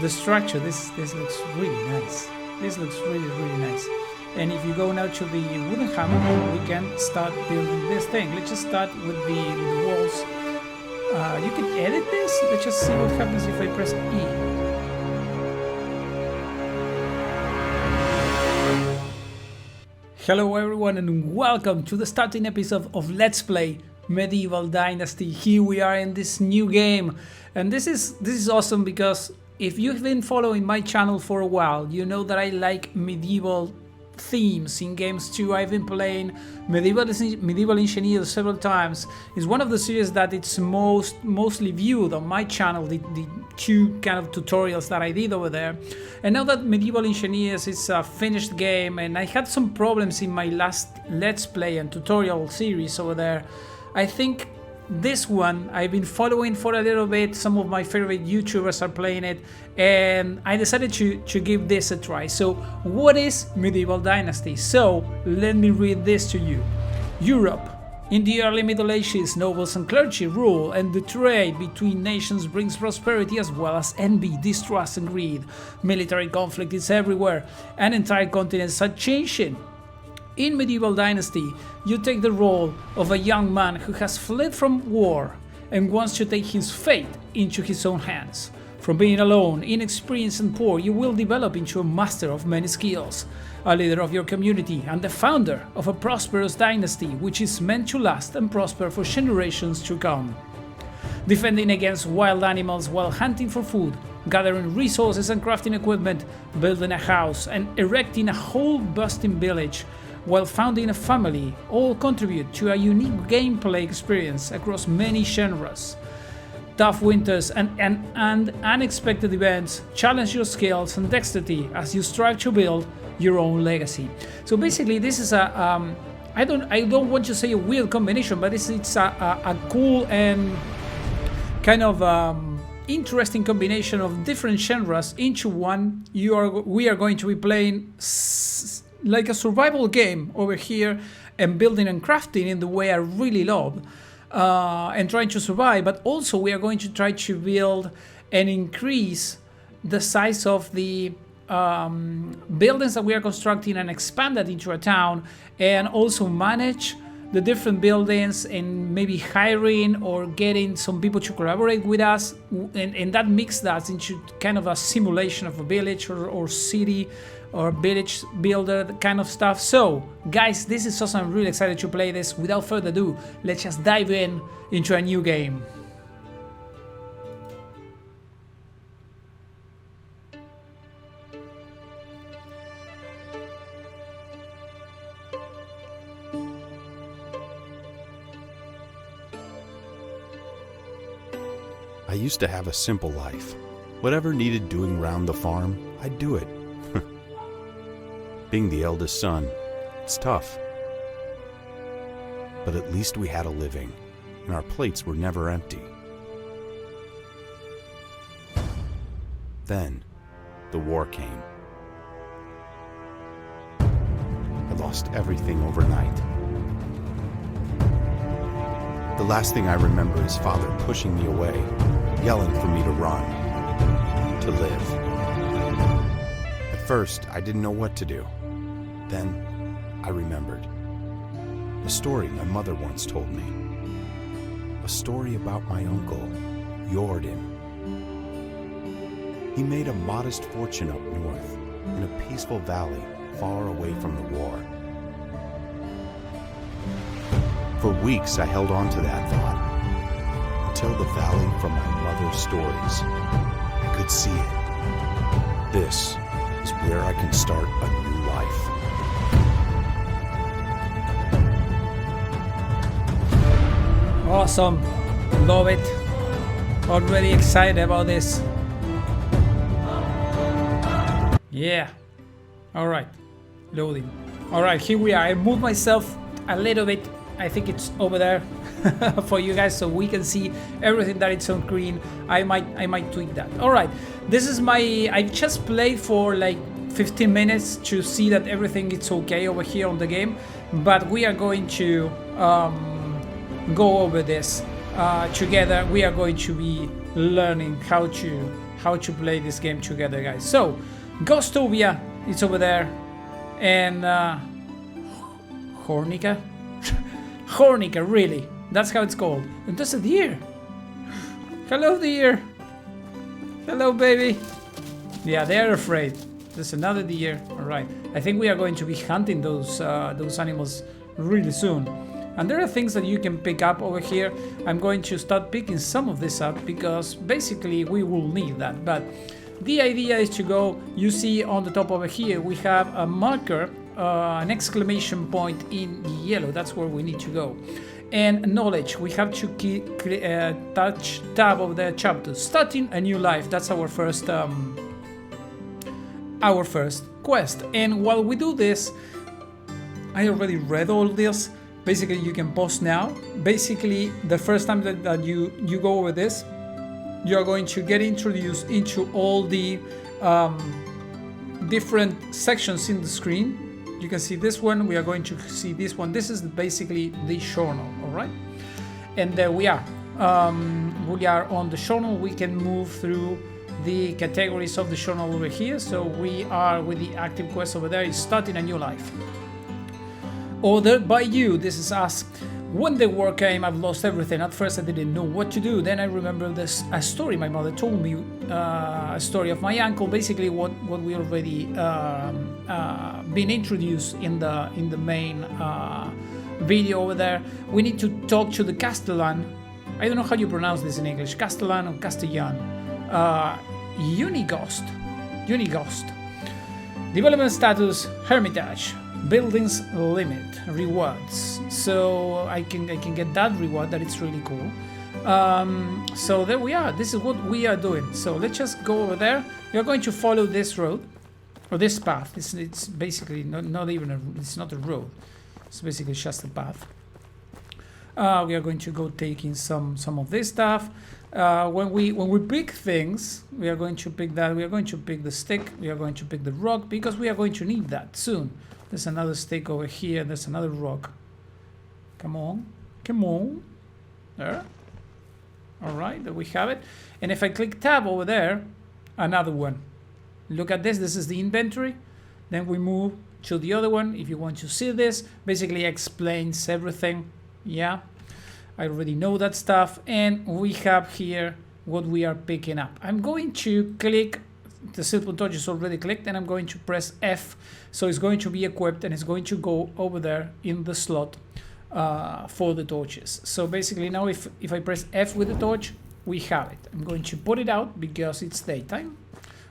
the structure. This looks really nice. This looks really nice. And if you go now to the wooden hammer, we can start building this thing. Let's just start with the walls. You can edit this. Let's just see what happens if I press E. Hello everyone and welcome to the starting episode of Let's Play Medieval Dynasty. Here we are in this new game, and this is awesome because if you've been following my channel for a while, you know that I like medieval themes in games too. I've been playing Medieval Engineers several times. It's one of the series that it's mostly viewed on my channel, the two kind of tutorials that I did over there. And now that Medieval Engineers is a finished game, and I had some problems in my last Let's Play and tutorial series over there, I think this one I've been following for a little bit. Some of my favorite YouTubers are playing it, and I decided to give this a try. So what is Medieval Dynasty? So let me read this to you. Europe. In the early Middle Ages, nobles and clergy rule, and the trade between nations brings prosperity as well as envy, distrust and greed. Military conflict is everywhere, and entire continents are changing. In Medieval Dynasty, you take the role of a young man who has fled from war and wants to take his fate into his own hands. From being alone, inexperienced and poor, you will develop into a master of many skills, a leader of your community and the founder of a prosperous dynasty which is meant to last and prosper for generations to come. Defending against wild animals while hunting for food, gathering resources and crafting equipment, building a house and erecting a whole bustling village, while founding a family, all contribute to a unique gameplay experience across many genres. Tough winters and unexpected events challenge your skills and dexterity as you strive to build your own legacy. So basically, this is a I don't want to say a weird combination, but it's a cool and kind of interesting combination of different genres into one. We are going to be playing like a survival game over here, and building and crafting in the way I really love, and trying to survive, but also we are going to try to build and increase the size of the buildings that we are constructing and expand that into a town, and also manage the different buildings and maybe hiring or getting some people to collaborate with us, and that mix that into kind of a simulation of a village or city or village builder kind of stuff. So guys, this is awesome. I'm really excited to play this. Without further ado, let's just dive into a new game. I used to have a simple life. Whatever needed doing round the farm, I'd do it. Being the eldest son, it's tough. But at least we had a living, and our plates were never empty. Then, the war came. I lost everything overnight. The last thing I remember is Father pushing me away, yelling for me to run, to live. At first, I didn't know what to do. Then, I remembered. A story my mother once told me. A story about my uncle, Jordan. He made a modest fortune up north, in a peaceful valley far away from the war. For weeks I held on to that thought, until the valley from my mother's stories. I could see it. This is where I can start a new life. Awesome, love it. Already excited about this. Yeah. All right, loading. All right, here we are. I moved myself a little bit. I think it's over there for you guys, so we can see everything that it's on screen. I might tweak that. All right, this is my. I just played for like 15 minutes to see that everything is okay over here on the game, but we are going to go over this together. We are going to be learning how to how to play this game together, guys. So, Ghostovia, it's over there, and Hornica? Hornica, really, that's how it's called. And there's a deer. Hello, deer. Hello, baby. Yeah, they're afraid. There's another deer. All right, I think we are going to be hunting those animals really soon. And there are things that you can pick up over here. I'm going to start picking some of this up because basically we will need that. But the idea is to go, you see on the top over here, we have a marker, an exclamation point in yellow. That's where we need to go. And knowledge, we have to touch tab of the chapter. Starting a new life, that's our first quest. And while we do this, I already read all this. Basically, you can pause now. Basically, the first time that you go over this, you are going to get introduced into all the different sections in the screen. You can see this one. We are going to see this one. This is basically the journal, all right? And there we are. We are on the journal. We can move through the categories of the journal over here. So we are with the active quest over there. Is starting a new life. Ordered by you. This is us. When the war came, I've lost everything. At first I didn't know what to do. Then I remember a story my mother told me, a story of my uncle, basically what we already been introduced in the main video over there. We need to talk to the Castellan. I don't know how you pronounce this in English, Castellan or Castellan. Unigost. Development status, Hermitage. Buildings limit, rewards. So I can get that reward. That is really cool. So there we are. This is what we are doing. So let's just go over there. We are going to follow this road or this path. It's basically not even it's not a road. It's basically just a path. We are going to go taking some of this stuff. When we pick things, we are going to pick that. We are going to pick the stick. We are going to pick the rock because we are going to need that soon. There's another stick over here. There's another rock. Come on. There. All right, there we have it. And if I click tab over there, another one. Look at this. This is the inventory. Then we move to the other one. If you want to see this, basically explains everything. Yeah, I already know that stuff. And we have here what we are picking up. I'm going to click. The silver torch is already clicked, and I'm going to press F, so it's going to be equipped and it's going to go over there in the slot for the torches. So basically now if I press F with the torch, we have it. I'm going to put it out because it's daytime.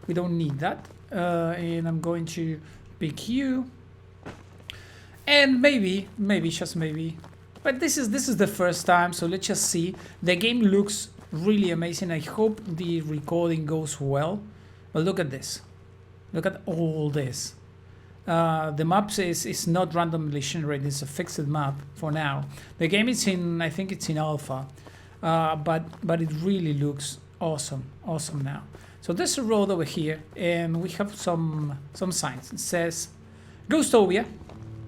We don't need that. And I'm going to pick you, and maybe just maybe, but this is the first time, so let's just see. The game looks really amazing. I hope the recording goes well. But look at this. Look at all this. The map is not randomly generated. It's a fixed map for now. The game is in, I think it's in alpha, but it really looks awesome now. So there's a road over here, and we have some signs. It says Ghostovia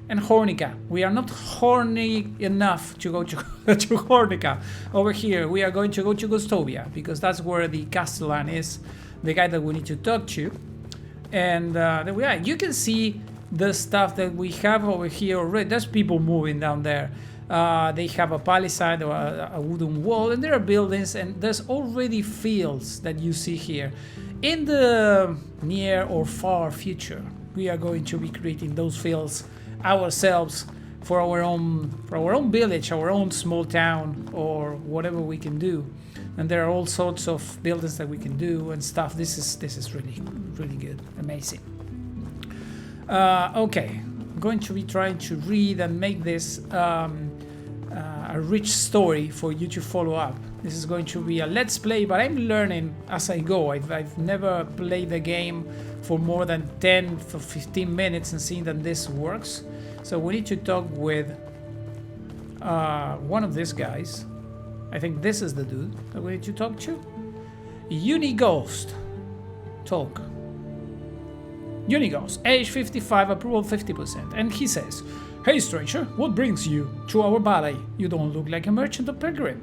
and Hornica. We are not horny enough to go to Hornica. Over here, we are going to go to Ghostovia because that's where the Castellan is. The guy that we need to talk to. And there we are. You can see the stuff that we have over here already. There's people moving down there. They have a palisade or a wooden wall, and there are buildings, and there's already fields that you see here. In the near or far future, we are going to be creating those fields ourselves for our own village, our own small town, or whatever we can do. And there are all sorts of buildings that we can do and stuff. This is really good, amazing. Okay, I'm going to be trying to read and make this a rich story for you to follow up. This is going to be a let's play, but I'm learning as I go. I've never played the game for more than 10 or 15 minutes and seeing that this works. So we need to talk with one of these guys. I think this is the dude that we need to talk to. Unighost. Talk. Unighost, age 55, approval 50%. And he says, "Hey stranger, what brings you to our valley? You don't look like a merchant or pilgrim."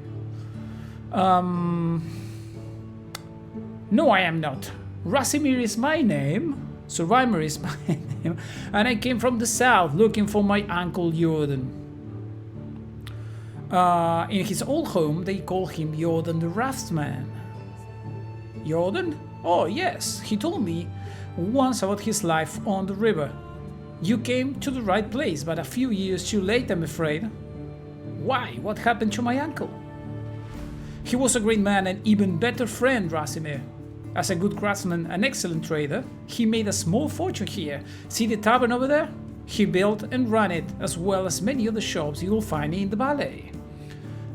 No, I am not. Rasimir is my name. Survivemer is my name. And I came from the south looking for my uncle Jordan. In his old home, they call him Jordan the Raftsman. Jordan? Oh, yes. He told me once about his life on the river. You came to the right place, but a few years too late, I'm afraid. Why? What happened to my uncle? He was a great man and even better friend, Rasimir. As a good craftsman and excellent trader, he made a small fortune here. See the tavern over there? He built and ran it, as well as many other shops you will find in the valley.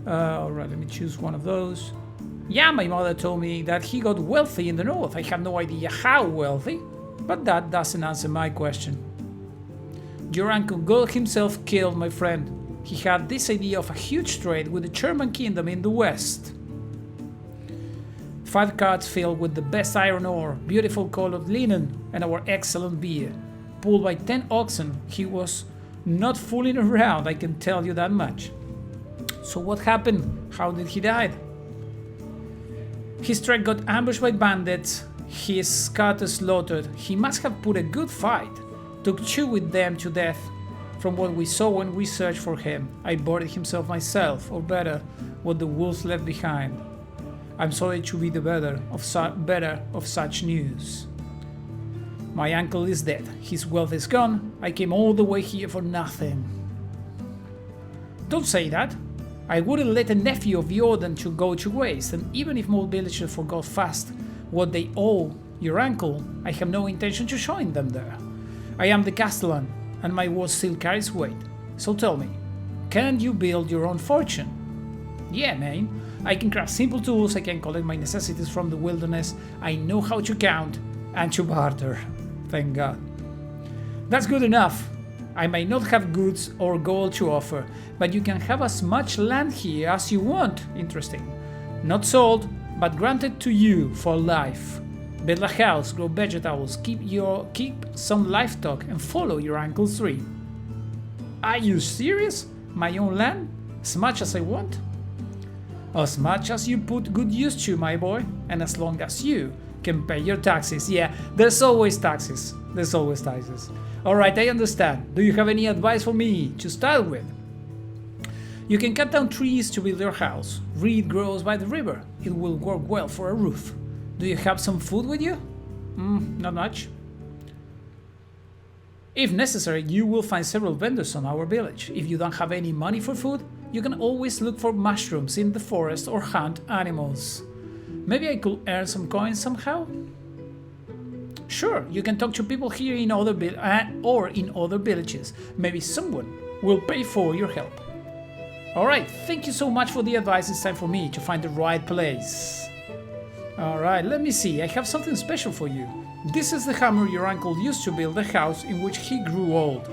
Alright, let me choose one of those. Yeah, my mother told me that he got wealthy in the north. I have no idea how wealthy, but that doesn't answer my question. Your uncle got himself killed, my friend. He had this idea of a huge trade with the German kingdom in the west. 5 carts filled with the best iron ore, beautiful colored linen, and our excellent beer. Pulled by 10 oxen, he was not fooling around, I can tell you that much. So what happened? How did he die? His truck got ambushed by bandits, his cattle slaughtered. He must have put a good fight. Took 2 with them to death. From what we saw when we searched for him, I buried himself myself, or better, what the wolves left behind. I'm sorry to be the bearer of such news. My uncle is dead. His wealth is gone. I came all the way here for nothing. Don't say that. I wouldn't let a nephew of Jordan to go to waste, and even if more villagers forgot fast what they owe your uncle, I have no intention to join them there. I am the Castellan, and my word still carries weight. So tell me, can you build your own fortune? Yeah, man. I can craft simple tools, I can collect my necessities from the wilderness, I know how to count and to barter. Thank God. That's good enough. I may not have goods or gold to offer, but you can have as much land here as you want. Interesting. Not sold, but granted to you for life. Build a house, grow vegetables, keep some livestock, and follow your uncle's dream. Are you serious? My own land? As much as I want? As much as you put good use to, my boy, and as long as you can pay your taxes. Yeah, there's always taxes. There's always taxes. Alright, I understand. Do you have any advice for me to start with? You can cut down trees to build your house. Reed grows by the river. It will work well for a roof. Do you have some food with you? Not much. If necessary, you will find several vendors on our village. If you don't have any money for food, you can always look for mushrooms in the forest or hunt animals. Maybe I could earn some coins somehow? Sure, you can talk to people here in other villages. Maybe someone will pay for your help. Alright, thank you so much for the advice. It's time for me to find the right place. Alright, let me see. I have something special for you. This is the hammer your uncle used to build the house in which he grew old.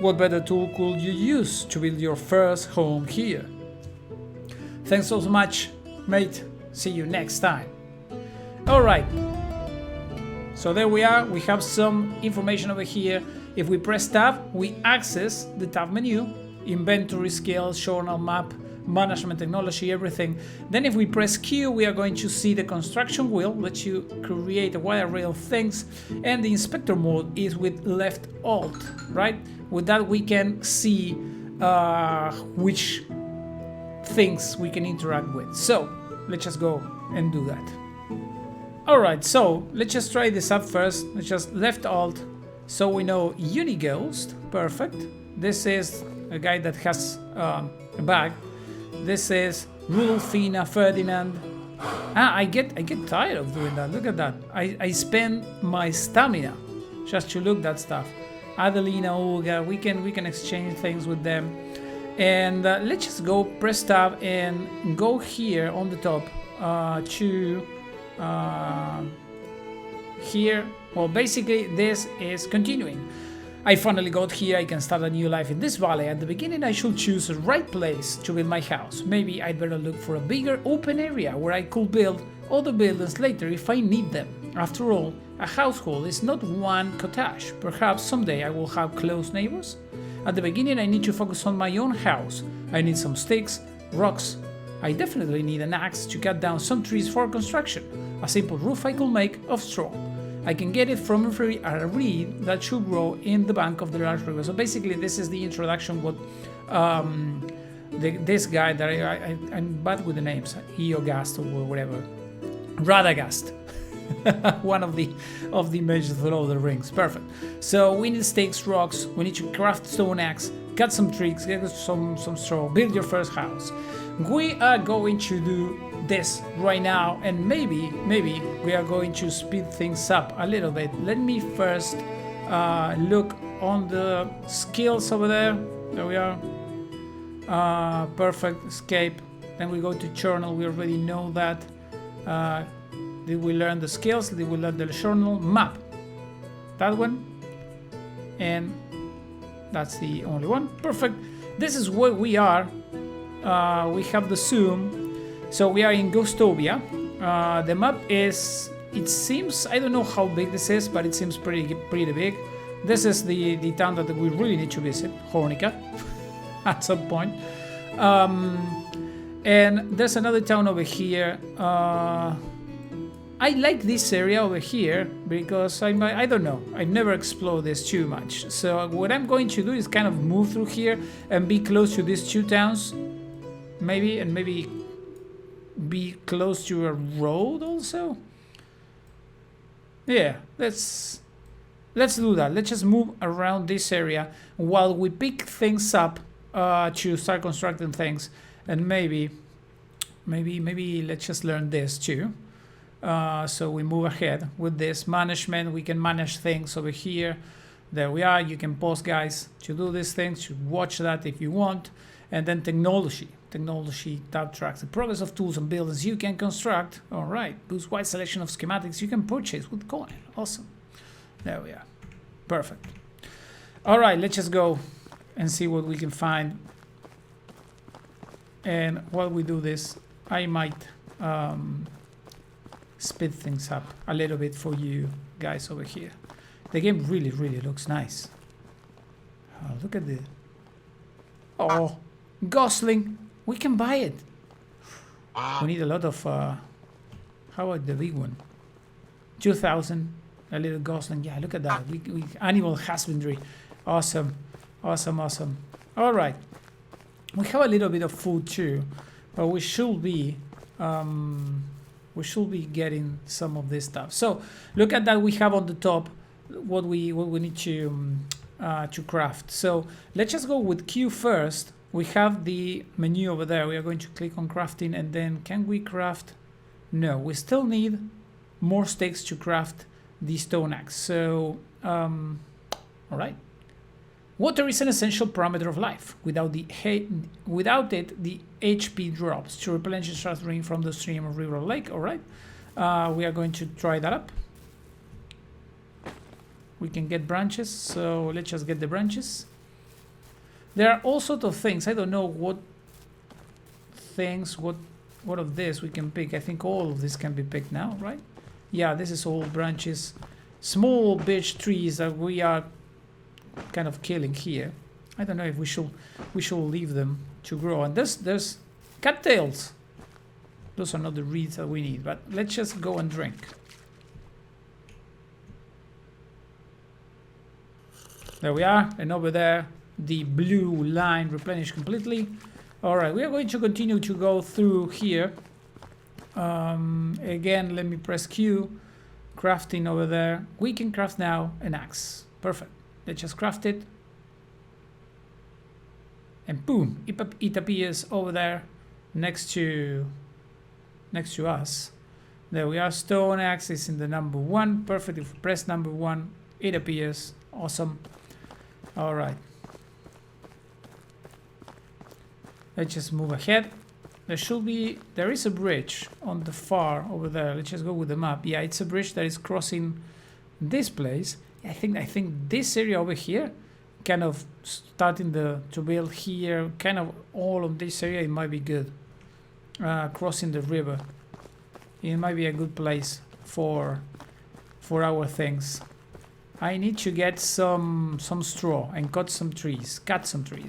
What better tool could you use to build your first home here? Thanks so much, mate. See you next time. Alright. So there we are. We have some information over here. If we press tab, we access the tab menu. Inventory, skills, journal, map, management, technology, everything. Then if we press Q, we are going to see the construction wheel, lets you create a wide array of things, and the inspector mode is with left alt, right? With that we can see which things we can interact with. So let's just go and do that. Alright, so let's just try this up first. Let's just left alt, so we know Unighost, perfect. This is a guy that has a bag. This is Rudolfina Ferdinand. I get tired of doing that. Look at that. I spend my stamina just to look that stuff. Adelina, Olga, we can exchange things with them. And let's just go press tab and go here on the top to here. Well, basically this is continuing. I finally got here, I can start a new life in this valley. At the beginning I should choose the right place to build my house. Maybe I'd better look for a bigger open area where I could build other buildings later if I need them. After all, a household is not one cottage. Perhaps someday I will have close neighbors. At the beginning I need to focus on my own house. I need some sticks, rocks. I definitely need an axe to cut down some trees for construction. A simple roof I could make of straw. I can get it from a reed that should grow in the bank of the large river. So basically this is the introduction what this guy that I'm bad with the names, Eogast or whatever, Radagast. One of the mages of the Lord of the Rings. Perfect. So we need stakes, rocks, we need to craft stone axe, cut some trees, get some straw, build your first house. We are going to do this right now, and maybe we are going to speed things up a little bit. Let me first look on the skills over there. There we are. Perfect. Escape. Then we go to journal. We already know that. Did we learn the skills? Did we learn the journal? Map. That one. And that's the only one. Perfect. This is where we are. We have the zoom. So we are in Ghostovia. The map is, it seems, I don't know how big this is, but it seems pretty big. This is the town that we really need to visit, Hornica, at some point. And there's another town over here. I like this area over here because I don't know, I never explored this too much. So what I'm going to do is kind of move through here and be close to these two towns, maybe be close to a road also. Yeah, let's do that. Let's just move around this area while we pick things up to start constructing things, and maybe let's just learn this too. So we move ahead with this management. We can manage things over here. There we are. You can pause, guys, to do these things. You watch that if you want. And then technology. Technology tab tracks the progress of tools and buildings you can construct. All right. Boost wide selection of schematics you can purchase with coin. Awesome. There we are. Perfect. All right. Let's just go and see what we can find. And while we do this, I might speed things up a little bit for you guys over here. The game really looks nice. Oh, look at this. Oh, Gosling. We can buy it. We need a lot of how about the big one? 2,000. A little Gosling. Yeah, look at that. We animal husbandry. Awesome. All right. We have a little bit of food too, but we should be getting some of this stuff. So look at that. We have on the top what we need to craft. So let's just go with Q first. We have the menu over there. We are going to click on crafting, and then can we craft? No, we still need more stakes to craft the stone axe. So all right. Water is an essential parameter of life. Without it, the HP drops. To replenish the start ring from the stream or river or lake. All right. We are going to try that up. We can get branches, so let's just get the branches. There are all sorts of things. I don't know what things, what of this we can pick. I think all of this can be picked now, right? Yeah, this is all branches. Small beech trees that we are kind of killing here. I don't know if we should leave them to grow. And there's cattails. Those are not the reeds that we need, but let's just go and drink. There we are, and over there the blue line replenished completely. All right, we are going to continue to go through here. Again, let me press Q. Crafting over there. We can craft now an axe. Perfect. Let's just craft it. And boom, it appears over there next to us. There we are. Stone axe is in the number 1. Perfect. If we press number 1, it appears. Awesome. All right. Let's just move ahead. There is a bridge on the far over there. Let's just go with the map. Yeah, it's a bridge that is crossing this place. I think this area over here, kind of starting to build here, kind of all of this area, it might be good. Crossing the river, it might be a good place for our things. I need to get some straw and cut some trees.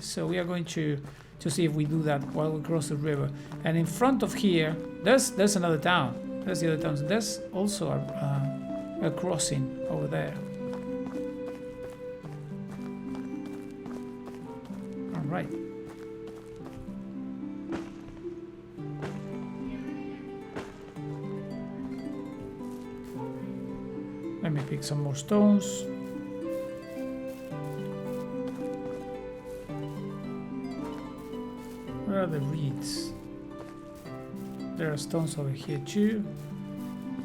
So we are going to see if we do that while we cross the river. And in front of here, there's another town. There's the other towns. There's also a crossing over there. All right. Let me pick some more stones. Where are the reeds? There are stones over here too.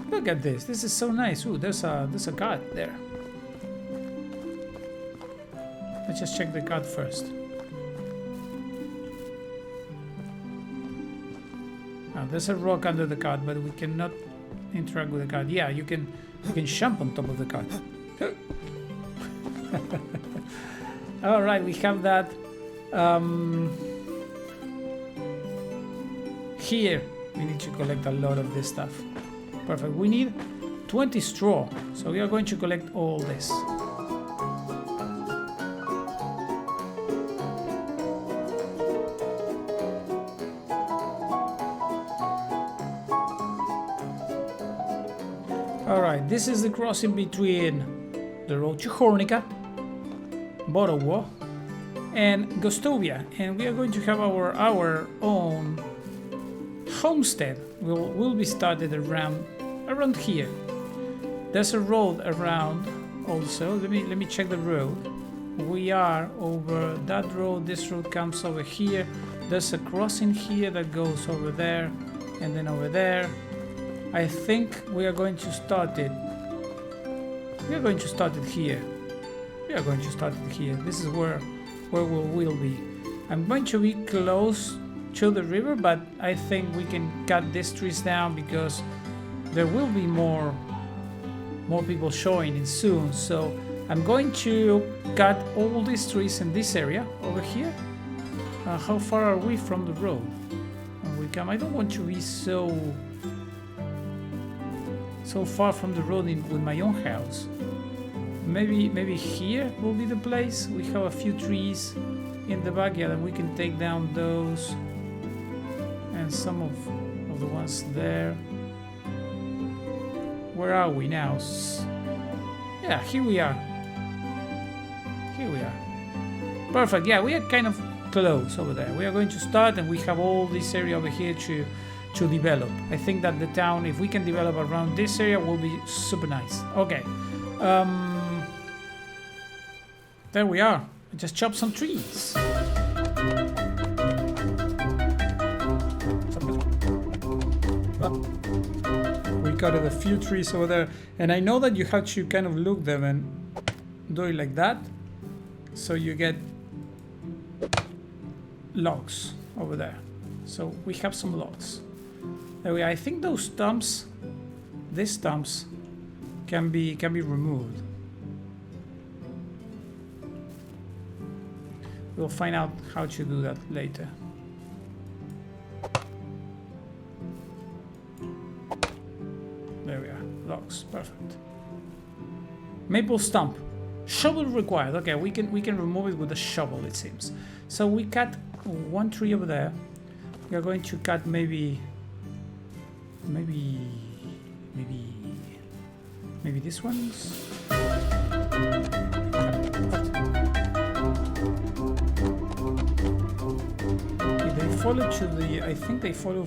Look at this. This is so nice. Ooh, there's a guard there. Let's just check the guard first. Now, there's a rock under the cart, but we cannot interact with the cart. Yeah, you can jump on top of the cart. All right, we have that. Here, we need to collect a lot of this stuff. Perfect. We need 20 straw, so we are going to collect all this. Alright, this is the crossing between the road to Hornica, Borowo, and Gostovia, and we are going to have our own homestead. Will be started around here. There's a road around also. Let me check the road. We are over that road. This road comes over here. There's a crossing here that goes over there and then over there. I think we are going to start it. We are going to start it here. We are going to start it here. This is where we will be. I'm going to be close to the river, but I think we can cut these trees down because there will be more people showing in soon. So I'm going to cut all these trees in this area over here. How far are we from the road? I don't want to be so far from the road with my own house. Maybe here will be the place. We have a few trees in the backyard and we can take down those and some of the ones there. Where are we now? Yeah, here we are. Here we are. Perfect. Yeah, we are kind of close over there. We are going to start and we have all this area over here to develop. I think that the town, if we can develop around this area, will be super nice. Okay. There we are. I just chopped some trees. We cut a few trees over there, and I know that you have to kind of look them and do it like that, so you get logs over there. So we have some logs. There we are. I think those stumps, these stumps, can be removed. We'll find out how to do that later. There we are. Logs. Perfect. Maple stump. Shovel required. Okay, we can remove it with a shovel, it seems. So we cut one tree over there. We are going to cut maybe this one's. They follow to the. I think they follow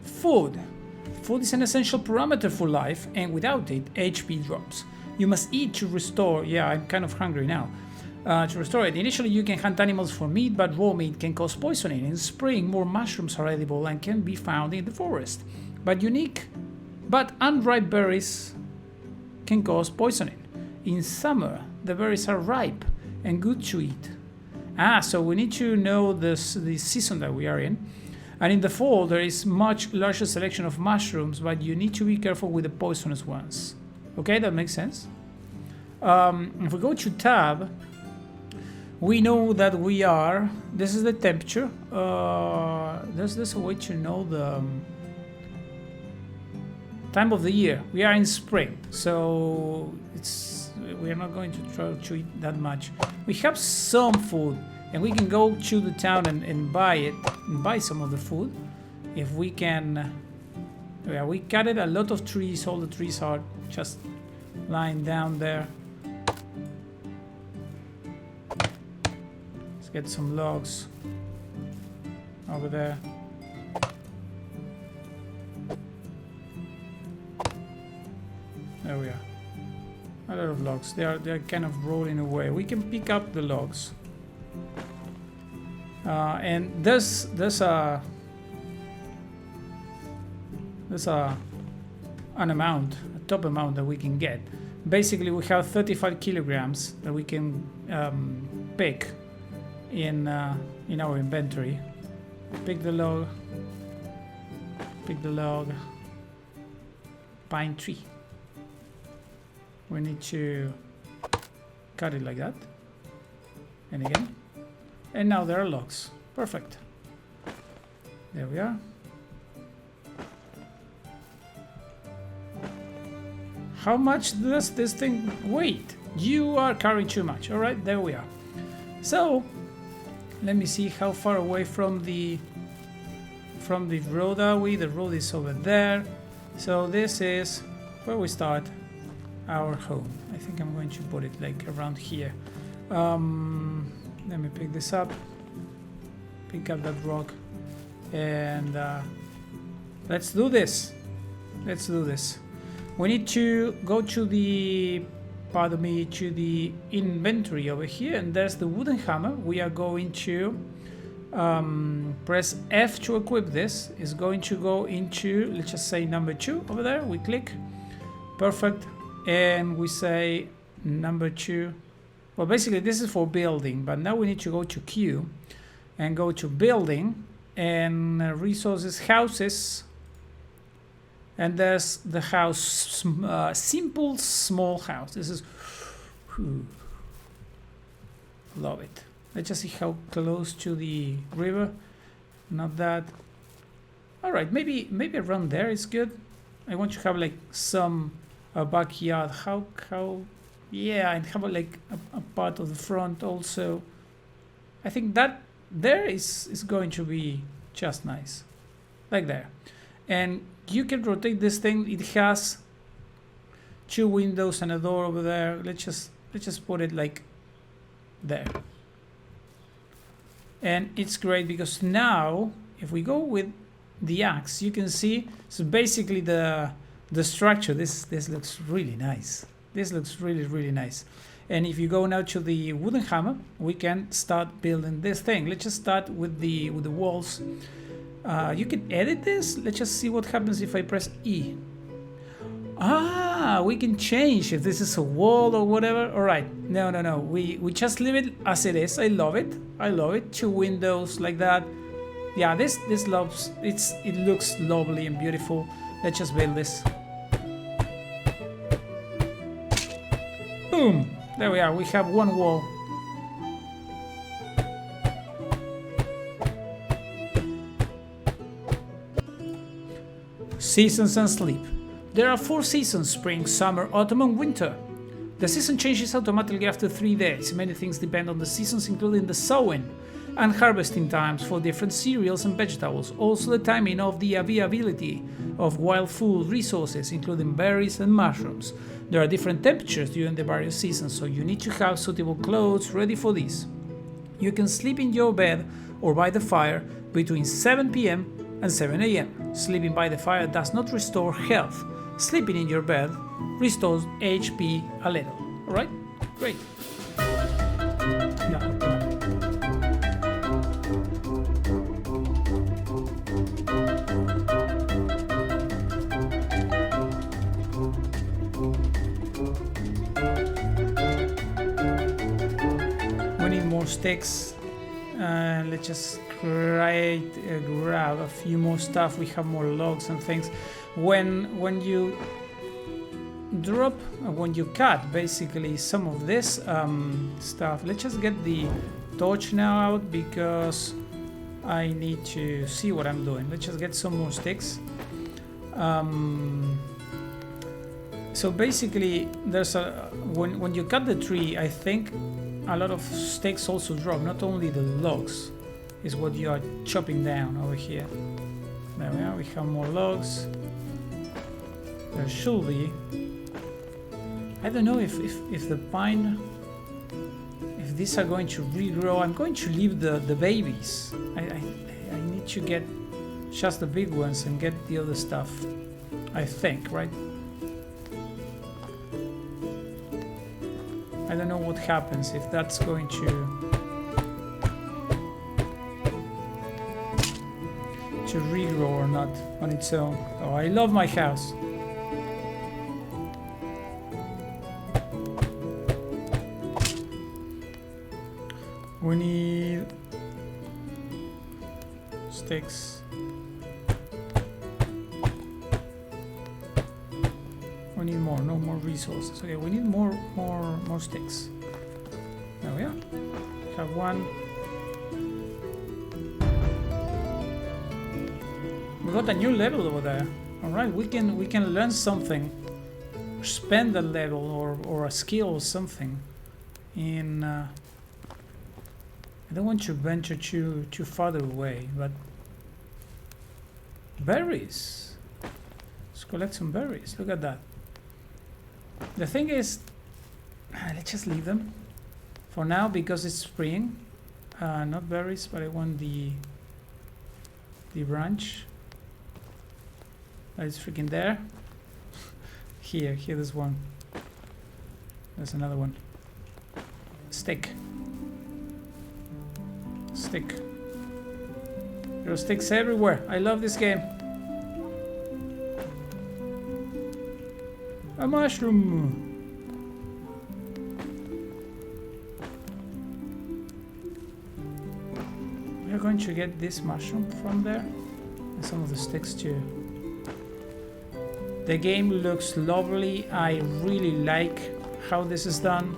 food. Food is an essential parameter for life, and without it, HP drops. You must eat to restore. Yeah, I'm kind of hungry now. To restore it. Initially, you can hunt animals for meat, but raw meat can cause poisoning. In spring, more mushrooms are edible and can be found in the forest. But unripe berries can cause poisoning. In summer, the berries are ripe and good to eat. So we need to know the season that we are in. And in the fall, there is much larger selection of mushrooms, but you need to be careful with the poisonous ones. Okay, that makes sense. If we go to tab, we know that we are. This is the temperature. There's a way to know the time of the year. We are in spring, so we are not going to try to eat that much. We have some food, and we can go to the town and buy it and buy some of the food if we can Yeah, we cut a lot of trees. All the trees are just lying down there. Let's get some logs over there. There we are. A lot of logs. They're kind of rolling away. We can pick up the logs. And there's an amount, a top amount that we can get. Basically, we have 35 kilograms that we can pick in our inventory. Pick the log. Pick the log. Pine tree. We need to cut it like that. And again. And now there are logs. Perfect. There we are. How much does this thing weigh? You are carrying too much. All right, there we are. So let me see how far away from the road are we. The road is over there. So this is where we start our home. I think I'm going to put it like around here. Let me pick this up. Pick up that rock. And let's do this. Let's do this. We need to go to the, pardon me, to the inventory over here, and there's the wooden hammer. We are going to press F to equip this. It's going to go into, let's just say number 2 over there. We click, perfect, and we say number 2. Well, basically this is for building, but now we need to go to Q and go to building and resources, houses. And there's the house, simple small house. This is, love it. Let's just see how close to the river. Not that. All right, maybe around there is good. I want to have like some backyard. Yeah, and have like a part of the front also. I think that there is going to be just nice, like there. And you can rotate this thing. It has 2 windows and a door over there. Let's just put it like there. And it's great because now if we go with the axe, you can see so basically the structure. This looks really nice. This looks really nice. And if you go now to the wooden hammer, we can start building this thing. Let's just start with the walls. You can edit this. Let's just see what happens if I press E. We can change if this is a wall or whatever. All right, no. We just leave it as it is. I love it. 2 windows like that. Yeah, this looks it looks lovely and beautiful. Let's just build this. Boom. There we are. We have 1 wall. Seasons and sleep. There are 4 seasons: spring, summer, autumn and winter. The season changes automatically after 3 days. Many things depend on the seasons, including the sowing and harvesting times for different cereals and vegetables. Also the timing of the availability of wild food resources, including berries and mushrooms. There are different temperatures during the various seasons, so you need to have suitable clothes ready for this. You can sleep in your bed or by the fire between 7 p.m. and 7 a.m. Sleeping by the fire does not restore health. Sleeping in your bed restores HP a little. Alright? Great. We need more sticks. Let's just grab a few more stuff. We have more logs and things. When you drop, when you cut basically some of this stuff, let's just get the torch now out because I need to see what I'm doing. Let's just get some more sticks. So basically there's when you cut the tree, I think a lot of sticks also drop, not only the logs is what you are chopping down over here. There we are, we have more logs. There should be. I don't know if the pine, if these are going to regrow. I'm going to leave the babies. I need to get just the big ones and get the other stuff. I think, right? I don't know what happens if that's going to regrow or not on its own. Oh, I love my house. We need sticks. We need more, no more resources. Okay, we need more sticks. There we are. Have one. We got a new level over there. All right, we can learn something, spend a level or a skill or something. In I don't want to venture too farther away, but berries. Let's collect some berries. Look at that. The thing is, let's just leave them for now because it's spring. Not berries, but I want the branch. It's freaking there. Here, there's one. There's another one. Stick. There are sticks everywhere. I love this game. A mushroom. We're going to get this mushroom from there. And some of the sticks too. The game looks lovely. I really like how this is done.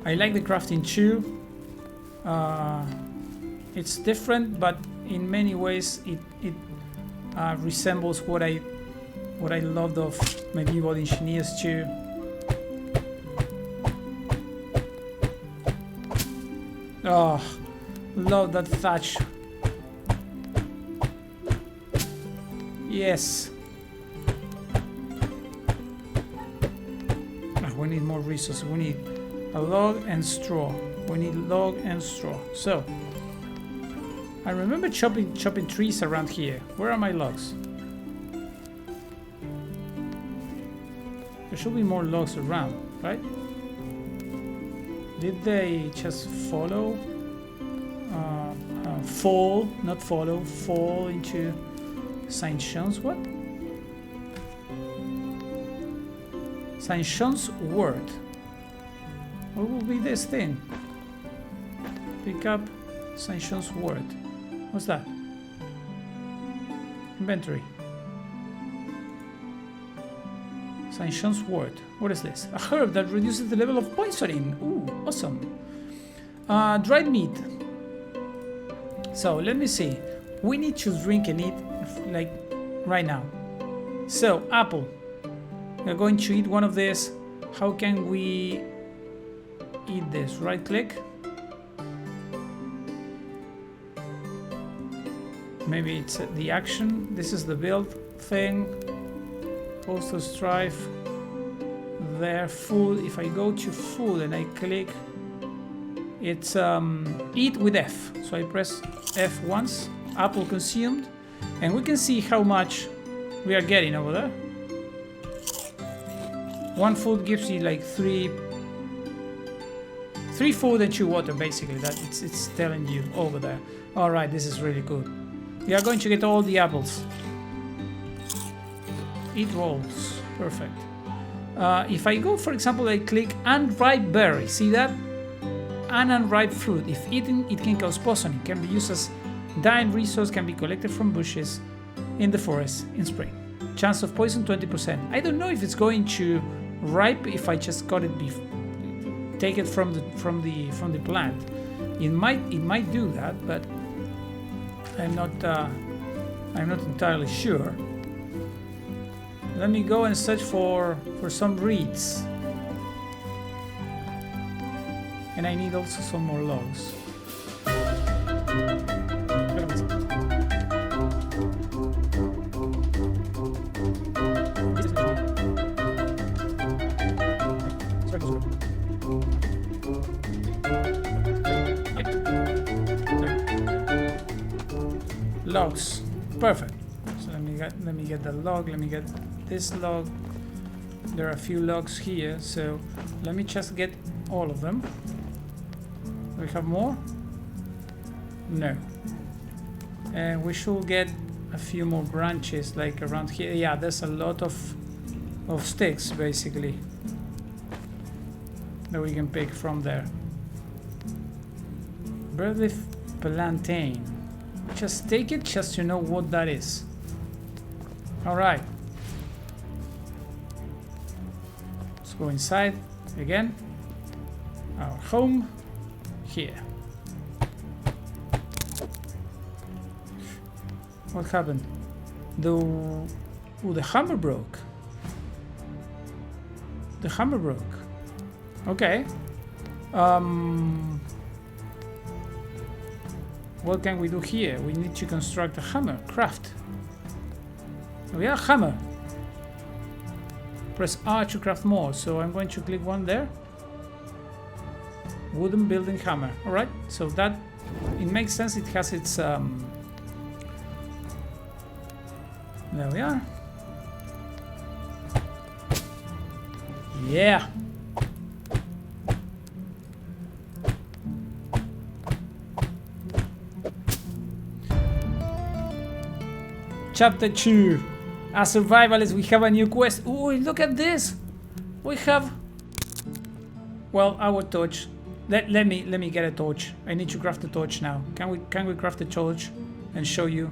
I like the crafting too. It's different, but in many ways it resembles what I loved of Medieval Engineers too. Oh, love that thatch. Yes. We need more resources. We need a log and straw. We need log and straw. So I remember chopping trees around here. Where are my logs? There should be more logs around, right? Did they just follow? Fall, not follow, fall into Saint John's what? Saint John's wort. What will be this thing? Pick up Saint John's wort. What's that? Inventory. Saint John's wort. What is this? A herb that reduces the level of poisoning. Ooh, awesome. Dried meat. So let me see. We need to drink and eat like right now. So apple. We're going to eat one of these. How can we eat this? Right click. Maybe it's the action. This is the build thing. Post of strife. There, full. If I go to full and I click, it's eat with F. So I press F once. Apple consumed, and we can see how much we are getting over there. One food gives you like three food and 2 water, basically. That it's telling you over there. All right, this is really good. We are going to get all the apples. Eat rolls, perfect. If I go, for example, I click unripe berry. See that? An unripe fruit. If eaten, it can cause poisoning. Can be used as dying resource. Can be collected from bushes in the forest in spring. Chance of poison 20%. I don't know if it's going to ripe if I just got it take it from the plant. It might do that, but I'm not entirely sure. Let me go and search for some reeds. And I need also some more logs. Logs, perfect. So let me get the log. Let me get this log. There are a few logs here, so let me just get all of them. Do we have more? No. And we should get a few more branches, like around here. Yeah, there's a lot of sticks basically that we can pick from there. Birdleaf plantain. Just take it just to know what that is. All right. Let's go inside again. Our home here. What happened? The hammer broke. The hammer broke. Okay. What can we do here? We need to construct a hammer. Craft. Oh yeah, hammer. Press R to craft more. So I'm going to click one there. Wooden building hammer. Alright, so that it makes sense. It has its there we are. Yeah. Chapter 2. As survivalists, we have a new quest. Oh, look at this. We have, well, our torch. Let me get a torch. I need to craft a torch now. Can we craft a torch and show you?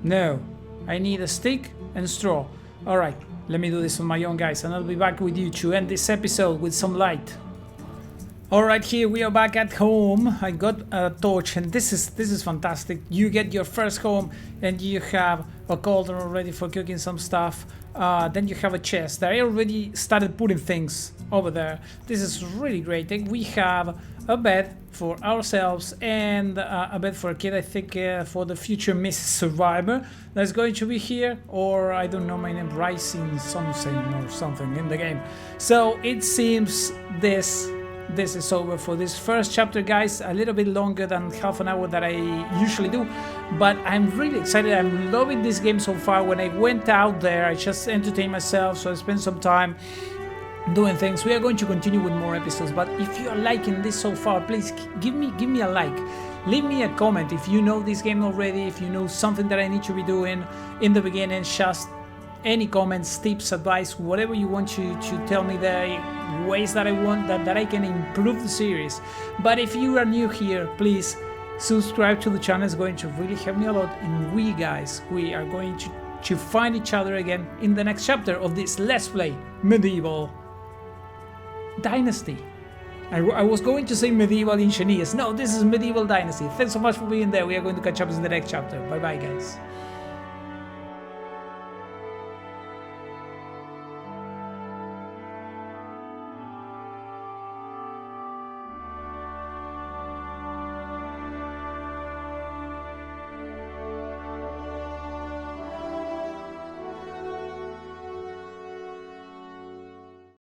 No. I need a stick and straw. All right. Let me do this on my own, guys, and I'll be back with you to end this episode with some light. Alright, here we are back at home. I got a torch, and this is fantastic. You get your first home and you have a cauldron already for cooking some stuff. Then you have a chest. I already started putting things over there. This is really great. We have a bed for ourselves and a bed for a kid, I think, for the future Mrs. Survivemer that's going to be here, or I don't know, my name, Rising something or something in the game. So it seems this is over for this first chapter, guys. A little bit longer than half an hour that I usually do, but I'm really excited. I'm loving this game so far. When I went out there, I just entertained myself, so I spent some time doing things. We are going to continue with more episodes, but if you are liking this so far, please give me a like. Leave me a comment if you know this game already, if you know something that I need to be doing in the beginning. Just any comments, tips, advice, whatever you want to tell me, the ways that I want that I can improve the series. But if you are new here, please subscribe to the channel. It's going to really help me a lot, and we are going to find each other again in the next chapter of this Let's Play Medieval Dynasty. I was going to say Medieval Engineers. No, this is Medieval Dynasty. Thanks so much for being there. We are going to catch up in the next chapter. Bye bye, guys.